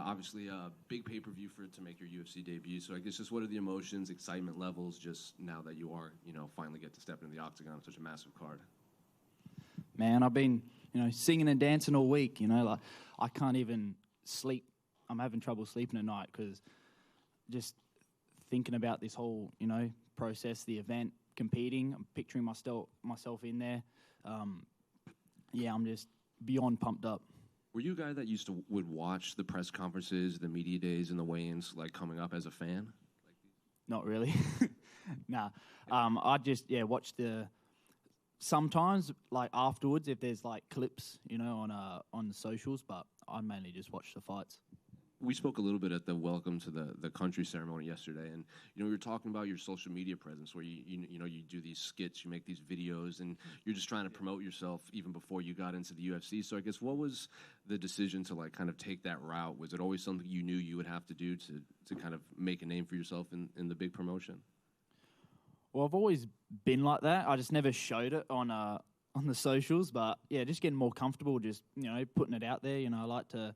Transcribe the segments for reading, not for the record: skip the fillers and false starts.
Obviously, a big pay-per-view to make your UFC debut. So I guess just what are the emotions, excitement levels, just now that you are, finally get to step into the octagon on such a massive card? Man, I've been, singing and dancing all week. Like I can't even sleep. I'm having trouble sleeping at night because just thinking about this whole, process, the event, competing. I'm picturing myself in there. I'm just beyond pumped up. Were you a guy that would watch the press conferences, the media days, and the weigh-ins like coming up as a fan? Not really. Nah. I just watch sometimes like afterwards if there's like clips, on the socials, but I mainly just watch the fights. We spoke a little bit at the welcome to the country ceremony yesterday, and we were talking about your social media presence, where you do these skits, you make these videos, and you're just trying to promote yourself even before you got into the UFC. So I guess what was the decision to like kind of take that route? Was it always something you knew you would have to do to kind of make a name for yourself in the big promotion? Well, I've always been like that. I just never showed it on the socials, but yeah, just getting more comfortable, just putting it out there. I like to,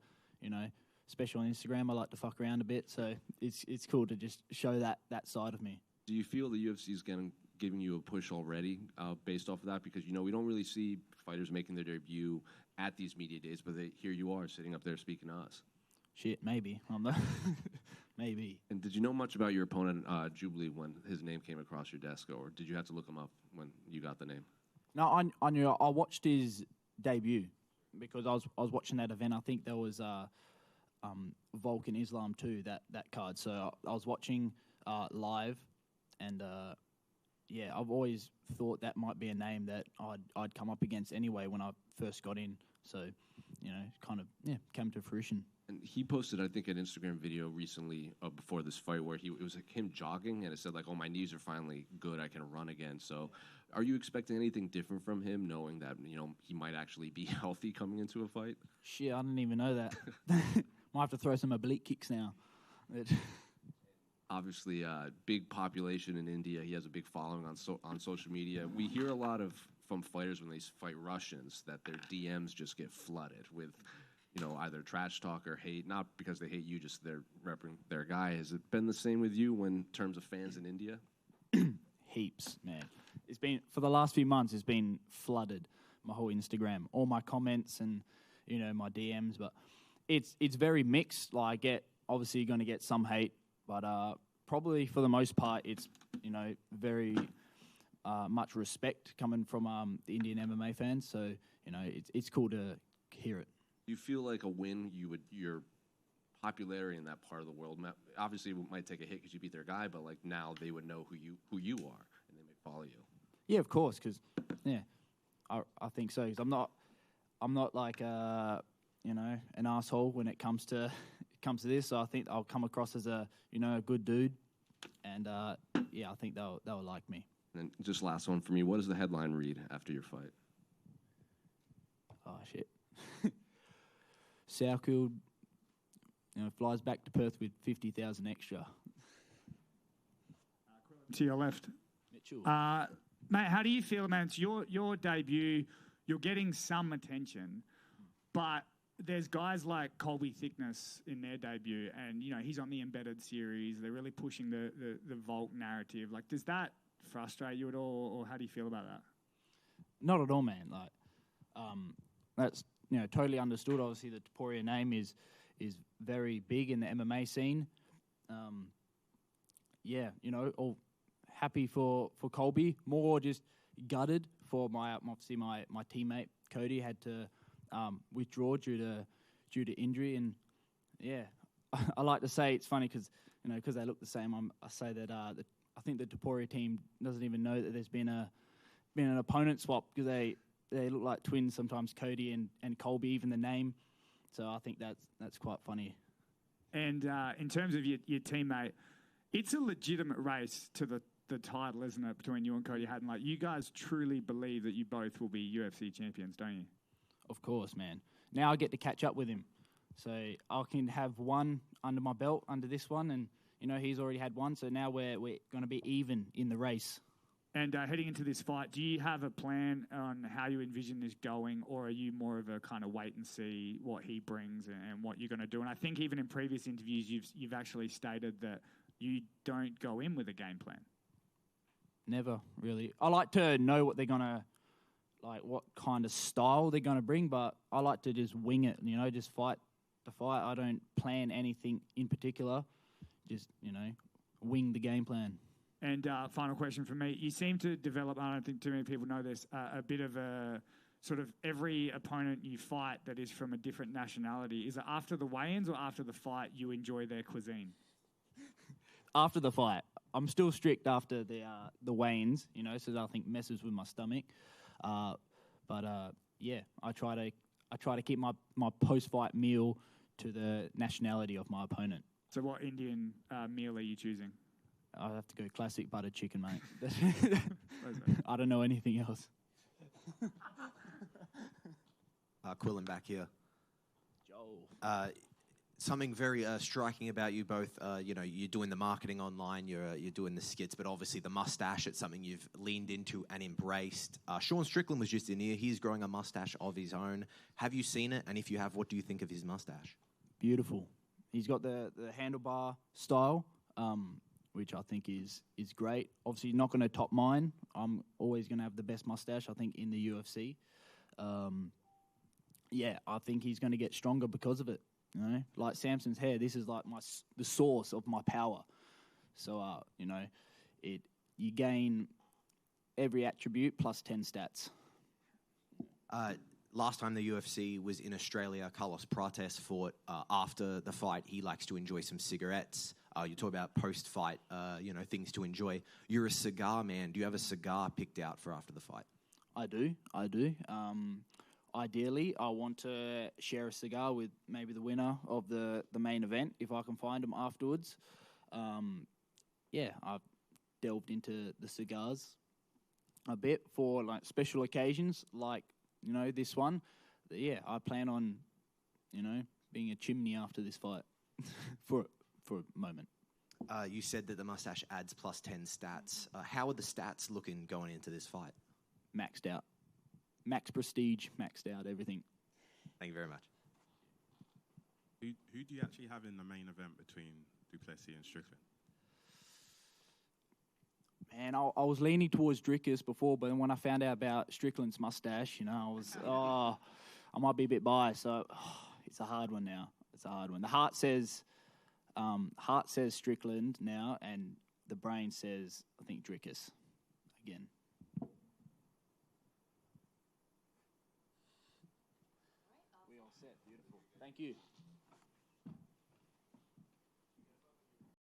especially on Instagram, I like to fuck around a bit, so it's cool to just show that side of me. Do you feel the UFC is giving you a push already based off of that? Because, we don't really see fighters making their debut at these media days, but here you are sitting up there speaking to us. Shit, maybe. Maybe. And did you know much about your opponent, Jubli, when his name came across your desk, or did you have to look him up when you got the name? No, I knew. I watched his debut because I was watching that event. I think there was Vulcan Islam too, that card. So I was watching live, and I've always thought that might be a name that I'd come up against anyway when I first got in. So came to fruition. And he posted, I think, an Instagram video recently before this fight where it was like him jogging, and it said like, "Oh, my knees are finally good. I can run again." So, are you expecting anything different from him, knowing that he might actually be healthy coming into a fight? Shit, I didn't even know that. Might have to throw some oblique kicks now. Obviously, big population in India. He has a big following on social media. We hear a lot from fighters when they fight Russians that their DMs just get flooded with, either trash talk or hate. Not because they hate you, just they're repping their guy. Has it been the same with you in terms of fans in India? Heaps, man. It's been for the last few months. It's been flooded. My whole Instagram, all my comments, and my DMs, but. It's very mixed. Like obviously you're going to get some hate, but probably for the most part, it's very much respect coming from the Indian MMA fans. So it's cool to hear it. Do you feel like a win, your popularity in that part of the world, obviously it might take a hit because you beat their guy, but like now they would know who you are and they may follow you. Yeah, of course, because I think so. Because I'm not like an asshole when it comes to this. So I think I'll come across as a good dude, and I think they'll like me. And just last one for me. What does the headline read after your fight? Oh shit! Salkilld, flies back to Perth with 50,000 extra. To your left, Mitchell. Mate, how do you feel, man? It's your debut. You're getting some attention, but there's guys like Colby Thickness in their debut, and he's on the Embedded series. They're really pushing the Vault narrative. Like, does that frustrate you at all, or how do you feel about that? Not at all, man. Like, that's totally understood. Obviously, the Topuria name is very big in the MMA scene. All happy for Colby. More just gutted for my teammate Cody had to withdraw due to injury, and I like to say it's funny because they look the same. I say that I think the Topuria team doesn't even know that there's been an opponent swap because they look like twins sometimes, Cody and Colby, even the name. So I think that's quite funny. And in terms of your teammate, it's a legitimate race to the title, isn't it, between you and Cody Haddon? Like, you guys truly believe that you both will be UFC champions, don't you? Of course, man. Now I get to catch up with him. So I can have one under my belt, under this one, and, he's already had one, so now we're going to be even in the race. And heading into this fight, do you have a plan on how you envision this going, or are you more of a kind of wait and see what he brings and what you're going to do? And I think even in previous interviews, you've actually stated that you don't go in with a game plan. Never, really. I like to know what they're going to, like what kind of style they're going to bring, but I like to just wing it, just fight the fight. I don't plan anything in particular, just, wing the game plan. And final question from me. You seem to develop, I don't think too many people know this, a bit of a sort of every opponent you fight that is from a different nationality. Is it after the weigh-ins or after the fight you enjoy their cuisine? After the fight. I'm still strict after the weigh-ins, so I think messes with my stomach. Yeah, I try to keep my post-fight meal to the nationality of my opponent. So what Indian meal are you choosing? I have to go classic buttered chicken, mate. I don't know anything else. Quillan back here. Joel. Something very striking about you both. You're doing the marketing online, you're doing the skits, but obviously the mustache, it's something you've leaned into and embraced. Sean Strickland was just in here. He's growing a mustache of his own. Have you seen it? And if you have, what do you think of his mustache? Beautiful. He's got the handlebar style, which I think is great. Obviously, not going to top mine. I'm always going to have the best mustache, I think, in the UFC. I think he's going to get stronger because of it. Like Samson's hair, this is like the source of my power. So, you gain every attribute plus 10 stats. Last time the UFC was in Australia, Carlos Prates fought. After the fight, he likes to enjoy some cigarettes. You talk about post-fight, things to enjoy. You're a cigar man. Do you have a cigar picked out for after the fight? I do. Ideally, I want to share a cigar with maybe the winner of the main event, if I can find them afterwards. I've delved into the cigars a bit for like special occasions, like, this one. I plan on, being a chimney after this fight for a moment. You said that the mustache adds plus 10 stats. How are the stats looking going into this fight? Maxed out. Max prestige, maxed out, everything. Thank you very much. Who do you actually have in the main event between Plessis and Strickland? Man, I was leaning towards Drickus before, but then when I found out about Strickland's mustache, I was, I might be a bit biased. So it's a hard one now. It's a hard one. The heart says Strickland now, and the brain says, I think, Drickus again. We all set. Beautiful. Thank you.